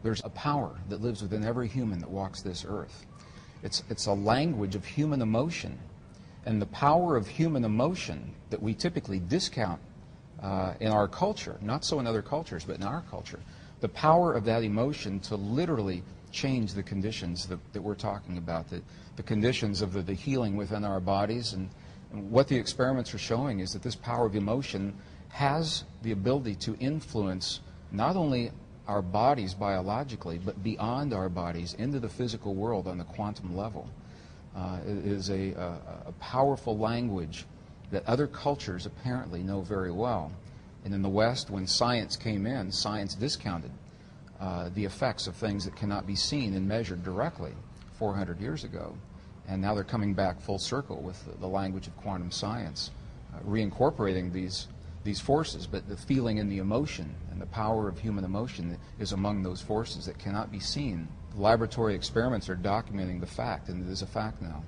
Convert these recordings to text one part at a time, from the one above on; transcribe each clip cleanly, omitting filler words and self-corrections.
There's a power that lives within every human that walks this earth. It's a language of human emotion. And the power of human emotion that we typically discount in our culture, not so in other cultures, but in our culture, the power of that emotion to literally change the conditions that we're talking about, the conditions of the healing within our bodies. And what the experiments are showing is that this power of emotion has the ability to influence not only our bodies biologically, but beyond our bodies into the physical world on the quantum level. It is a powerful language that other cultures apparently know very well. And in the West, when science came in, science discounted the effects of things that cannot be seen and measured directly 400 years ago. And now they're coming back full circle with the language of quantum science, reincorporating these forces, but the feeling and the emotion and the power of human emotion is among those forces that cannot be seen. Laboratory experiments are documenting the fact, and it is a fact now,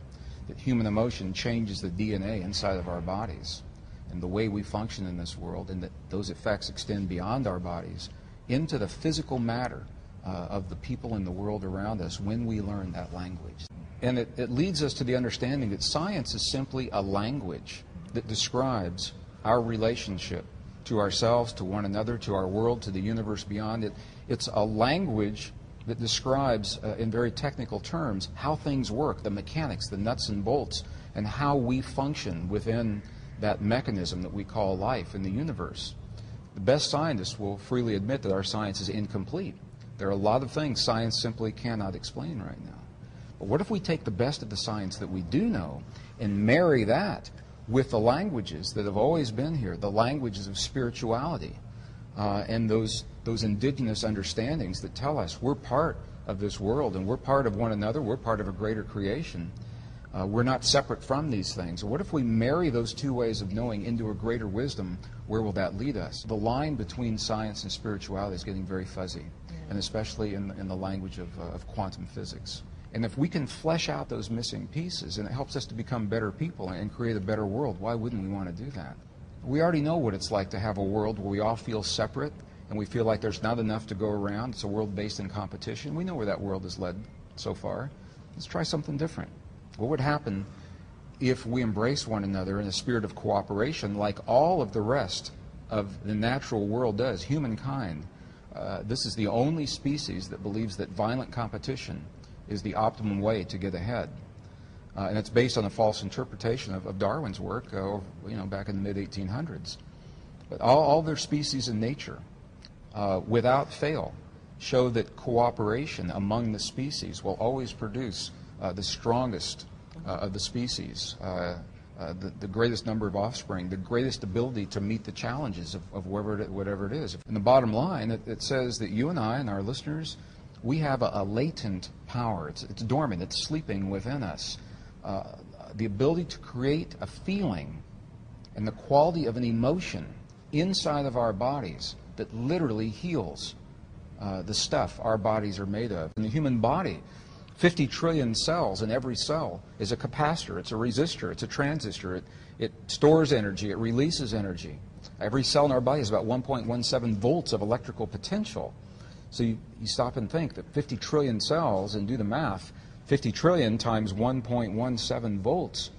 that human emotion changes the DNA inside of our bodies and the way we function in this world, and that those effects extend beyond our bodies into the physical matter of the people in the world around us when we learn that language. And it leads us to the understanding that science is simply a language that describes our relationship to ourselves, to one another, to our world, to the universe beyond it. It's a language that describes, in very technical terms, how things work, the mechanics, the nuts and bolts, and how we function within that mechanism that we call life in the universe. The best scientists will freely admit that our science is incomplete. There are a lot of things science simply cannot explain right now. But what if we take the best of the science that we do know and marry that with the languages that have always been here, the languages of spirituality, and those indigenous understandings that tell us we're part of this world and we're part of one another, we're part of a greater creation. We're not separate from these things. What if we marry those two ways of knowing into a greater wisdom? Where will that lead us? The line between science and spirituality is getting very fuzzy, and especially in the language of quantum physics. And if we can flesh out those missing pieces, and it helps us to become better people and create a better world, why wouldn't we want to do that? We already know what it's like to have a world where we all feel separate and we feel like there's not enough to go around. It's a world based in competition. We know where that world has led so far. Let's try something different. What would happen if we embrace one another in a spirit of cooperation like all of the rest of the natural world does, humankind? This is the only species that believes that violent competition is the optimum way to get ahead. And it's based on a false interpretation of Darwin's work back in the mid-1800s. But all their species in nature, without fail, show that cooperation among the species will always produce the strongest of the species, the greatest number of offspring, the greatest ability to meet the challenges of whatever it is. And the bottom line, it says that you and I and our listeners, we have a latent power. It's dormant. It's sleeping within us. The ability to create a feeling and the quality of an emotion inside of our bodies that literally heals the stuff our bodies are made of. In the human body, 50 trillion cells in every cell is a capacitor, it's a resistor, it's a transistor. It stores energy, it releases energy. Every cell in our body is about 1.17 volts of electrical potential. So you stop and think that 50 trillion cells, and do the math, 50 trillion times 1.17 volts,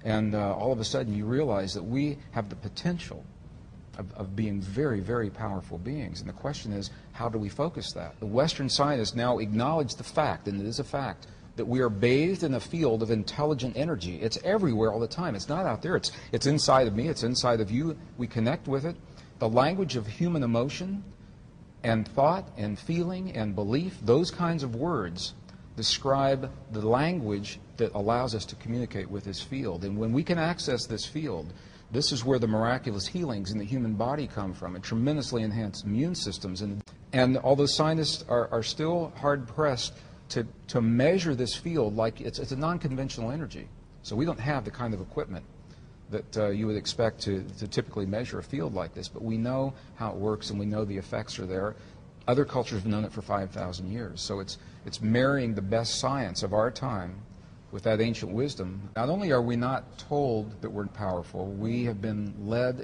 and all of a sudden you realize that we have the potential of being very, very powerful beings. And the question is, how do we focus that? The Western scientists now acknowledge the fact, and it is a fact, that we are bathed in a field of intelligent energy. It's everywhere all the time. It's not out there. It's inside of me. It's inside of you. We connect with it. The language of human emotion and thought and feeling and belief, those kinds of words describe the language that allows us to communicate with this field. And when we can access this field, this is where the miraculous healings in the human body come from, and tremendously enhanced immune systems. And although scientists are still hard-pressed to measure this field like it's a non-conventional energy, so we don't have the kind of equipment that you would expect to typically measure a field like this, but we know how it works and we know the effects are there. Other cultures have known it for 5,000 years, so it's marrying the best science of our time with that ancient wisdom. Not only are we not told that we're powerful, we have been led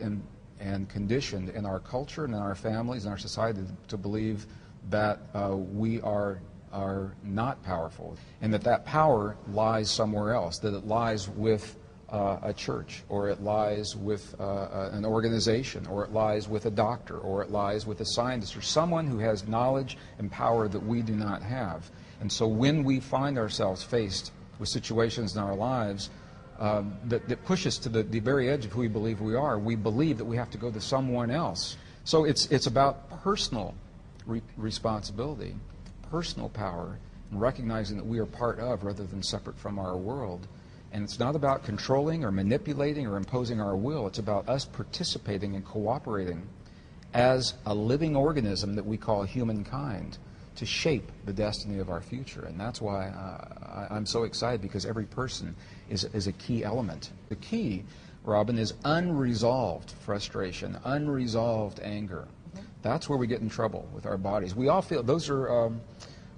and conditioned in our culture and in our families and our society to believe that we are not powerful, and that power lies somewhere else, that it lies with a church, or it lies with an organization, or it lies with a doctor, or it lies with a scientist, or someone who has knowledge and power that we do not have. And so when we find ourselves faced with situations in our lives that push us to the very edge of who we believe we believe that we have to go to someone else. So it's about personal responsibility, personal power, and recognizing that we are part of rather than separate from our world. And it's not about controlling or manipulating or imposing our will. It's about us participating and cooperating as a living organism that we call humankind to shape the destiny of our future. And that's why I'm so excited, because every person is a key element. The key, Robyn, is unresolved frustration, unresolved anger. That's where we get in trouble with our bodies. We all feel those are.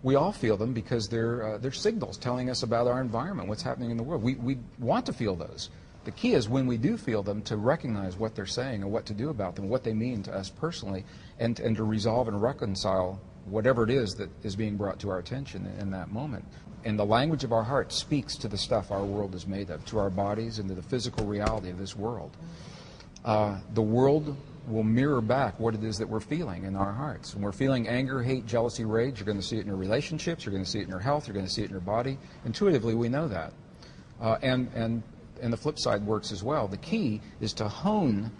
We all feel them because they're signals telling us about our environment, what's happening in the world. We want to feel those. The key is when we do feel them to recognize what they're saying and what to do about them, what they mean to us personally, and to resolve and reconcile whatever it is that is being brought to our attention in that moment. And the language of our heart speaks to the stuff our world is made of, to our bodies and to the physical reality of this world. The world will mirror back what it is that we're feeling in our hearts. When we're feeling anger, hate, jealousy, rage, you're going to see it in your relationships, you're going to see it in your health, you're going to see it in your body. Intuitively, we know that. And the flip side works as well. The key is to hone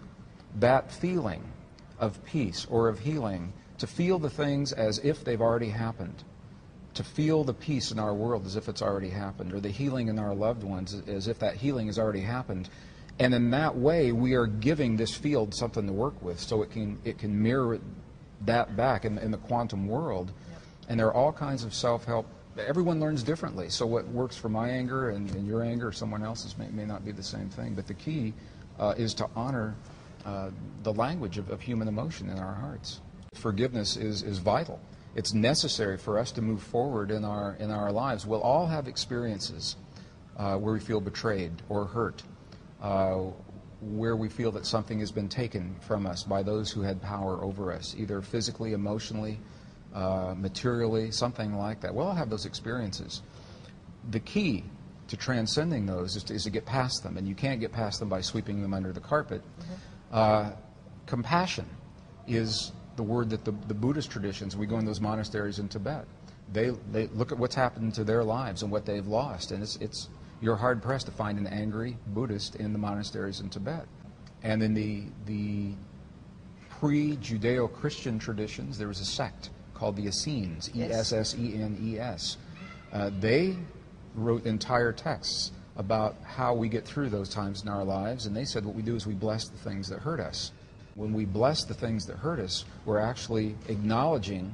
that feeling of peace or of healing, to feel the things as if they've already happened, to feel the peace in our world as if it's already happened, or the healing in our loved ones as if that healing has already happened. And in that way, we are giving this field something to work with, so it can mirror that back in the quantum world. Yep. And there are all kinds of self-help. Everyone learns differently, so what works for my anger and your anger or someone else's may not be the same thing. But the key is to honor the language of human emotion in our hearts. Forgiveness is vital. It's necessary for us to move forward in our lives. We'll all have experiences where we feel betrayed or hurt, where we feel that something has been taken from us by those who had power over us, either physically, emotionally, materially, something like that. We'll all have those experiences. The key to transcending those is to get past them, and you can't get past them by sweeping them under the carpet. Compassion is the word that the Buddhist traditions, we go in those monasteries in Tibet, they look at what's happened to their lives and what they've lost, and you're hard-pressed to find an angry Buddhist in the monasteries in Tibet. And in the pre-Judeo-Christian traditions, there was a sect called the Essenes, E-S-S-E-N-E-S. They wrote entire texts about how we get through those times in our lives, and they said what we do is we bless the things that hurt us. When we bless the things that hurt us, we're actually acknowledging,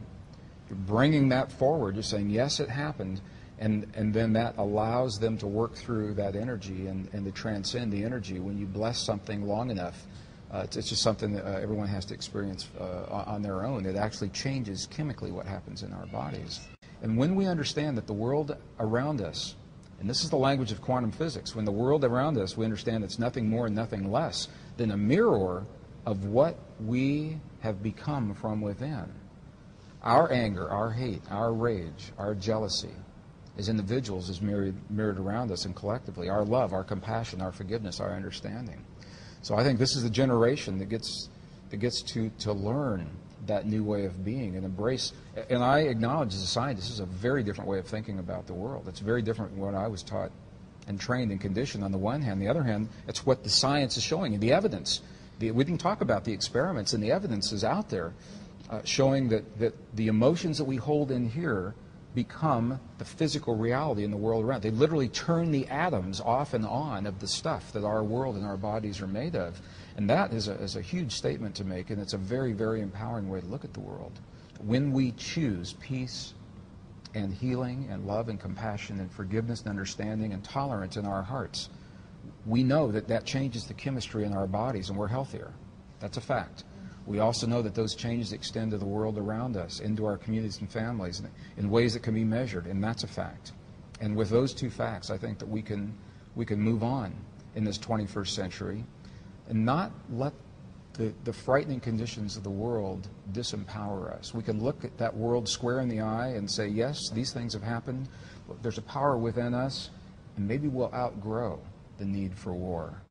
bringing that forward, just saying, yes, it happened, and then that allows them to work through that energy and to transcend the energy. When you bless something long enough, it's just something that everyone has to experience on their own. It actually changes chemically what happens in our bodies. And when we understand that the world around us, and this is the language of quantum physics, when the world around us, we understand it's nothing more and nothing less than a mirror of what we have become from within. Our anger, our hate, our rage, our jealousy, as individuals, is mirrored around us and collectively. Our love, our compassion, our forgiveness, our understanding. So I think this is the generation that gets to learn that new way of being and embrace. And I acknowledge as a scientist, this is a very different way of thinking about the world. It's very different from what I was taught and trained and conditioned on the one hand. On the other hand, it's what the science is showing, and the evidence. We can talk about the experiments, and the evidence is out there showing that the emotions that we hold in here become the physical reality in the world around. They literally turn the atoms off and on of the stuff that our world and our bodies are made of. And that is a huge statement to make, and it's a very, very empowering way to look at the world. When we choose peace and healing and love and compassion and forgiveness and understanding and tolerance in our hearts, we know that changes the chemistry in our bodies and we're healthier. That's a fact. We also know that those changes extend to the world around us, into our communities and families, in ways that can be measured, and that's a fact. And with those two facts, I think that we can move on in this 21st century and not let the frightening conditions of the world disempower us. We can look at that world square in the eye and say, yes, these things have happened, but there's a power within us, and maybe we'll outgrow the need for war.